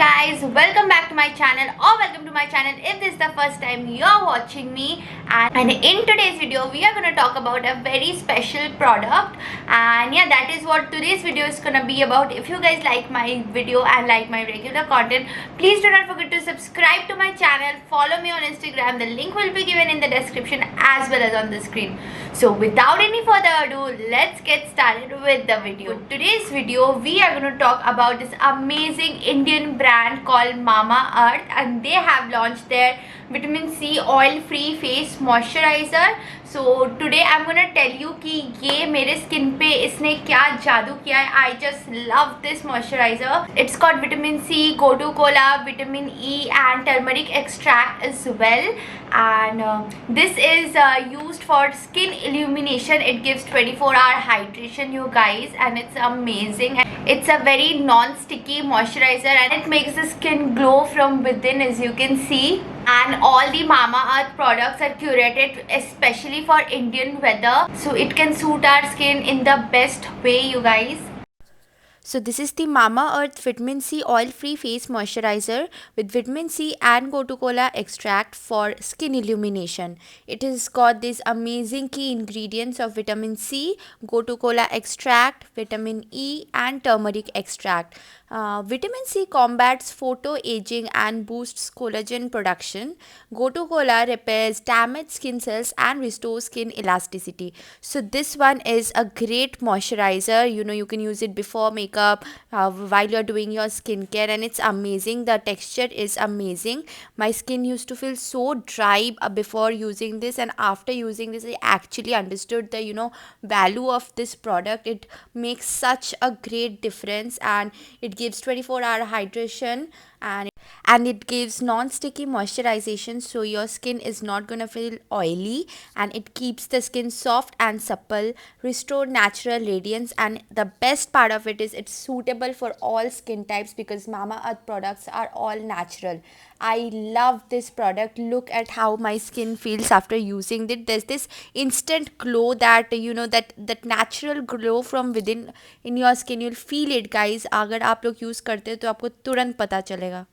guys, welcome back to my channel or welcome to my channel if this is the first time you're watching me. And in today's video we are going to talk about a very special product, and yeah, that is what today's video is going to be about. If you guys like my video and like my regular content, please do not forget to subscribe to my channel, follow me on Instagram. The link will be given in the description as well as on the screen. So without any further ado, let's get started with the video. For today's video we are going to talk about this amazing Indian brand called Mamaearth, and they have launched their vitamin C oil free face moisturizer. So today I'm gonna tell you कि ये मेरे skin पे इसने क्या जादू किया है. I just love this moisturizer. It's got vitamin C, gotu kola, vitamin E and turmeric extract as well. And this is used for skin illumination. It gives 24-hour hydration, you guys, and it's amazing. It's a very non-sticky moisturizer and it makes the skin glow from within, as you can see. And all the Mamaearth products are curated especially for Indian weather, so it can suit our skin in the best way, you guys. So this is the Mamaearth Vitamin C Oil Free Face Moisturizer with vitamin C and gotu kola extract for skin illumination. It has got these amazing key ingredients of vitamin C, gotu kola extract, vitamin E and turmeric extract. Vitamin C combats photo-aging and boosts collagen production. Gotu kola repairs damaged skin cells and restores skin elasticity. So this one is a great moisturizer. You can use it before makeup, while you're doing your skincare, and it's amazing. The texture is amazing. My skin used to feel so dry before using this, and after using this I actually understood the value of this product. It makes such a great difference, and it gives 24-hour hydration, and it gives non-sticky moisturization, so your skin is not gonna feel oily, and it keeps the skin soft and supple, restore natural radiance. And the best part of it is it's suitable for all skin types because Mamaearth products are all natural. I love this product. Look at how my skin feels after using it. There's this instant glow that that natural glow from within in your skin. You'll feel it, guys. अगर आप लोग use करते हो तो आपको तुरंत पता चलेगा.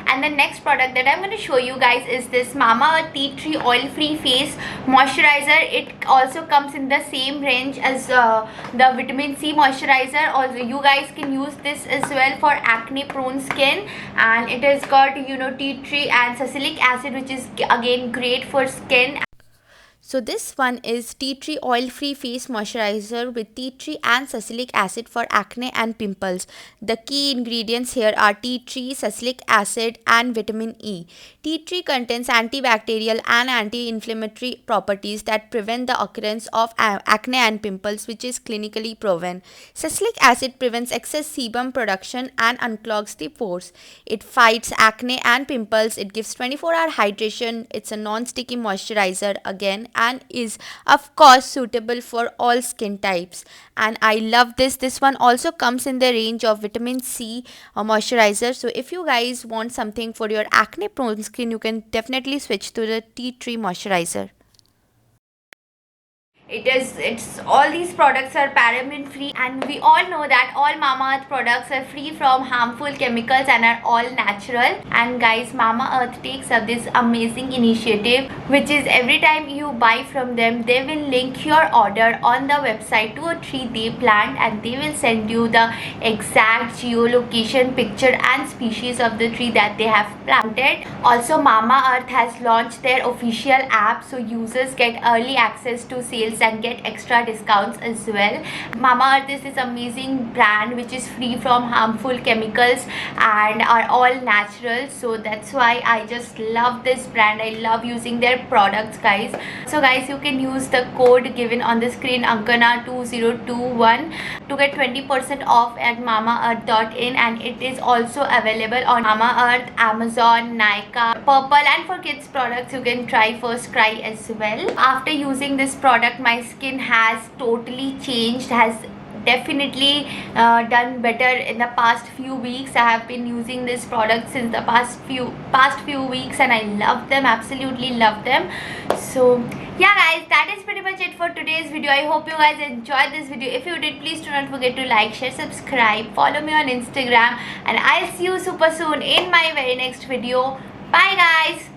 And the next product that I'm going to show you guys is this Mamaearth Tea Tree Oil Free Face Moisturizer. It also comes in the same range as the vitamin C moisturizer. Also, you guys can use this as well for acne prone skin, and it has got tea tree and salicylic acid, which is again great for skin. So this one is tea tree oil free face moisturizer with tea tree and salicylic acid for acne and pimples. The key ingredients here are tea tree, salicylic acid and vitamin E. Tea tree contains antibacterial and anti-inflammatory properties that prevent the occurrence of acne and pimples, which is clinically proven. Salicylic acid prevents excess sebum production and unclogs the pores. It fights acne and pimples. It gives 24-hour hydration. It's a non-sticky moisturizer again, and is of course suitable for all skin types, and I love this one also comes in the range of vitamin C moisturizer. So if you guys want something for your acne prone skin, you can definitely switch to the tea tree moisturizer. It's all these products are paraben free, and we all know that all Mamaearth products are free from harmful chemicals and are all natural. And guys, Mamaearth takes up this amazing initiative, which is every time you buy from them, they will link your order on the website to a tree they plant, and they will send you the exact geolocation, picture and species of the tree that they have planted. Also, Mamaearth has launched their official app, so users get early access to sales and get extra discounts as well. Mamaearth is this amazing brand which is free from harmful chemicals and are all natural, so that's why I just love this brand. I love using their products, guys. So guys, you can use the code given on the screen, Ankana2021, to get 20% off at mamaearth.in, and it is also available on Mamaearth, Amazon, Nykaa, Purple, and for kids products you can try First Cry as well. After using this product, my skin has totally changed, has definitely done better in the past few weeks. I have been using this product since the past few weeks and I love them, absolutely love them. So yeah guys, that is pretty much it for today's video. I hope you guys enjoyed this video. If you did, please do not forget to like, share, subscribe, follow me on Instagram, and I'll see you super soon in my very next video. Bye guys.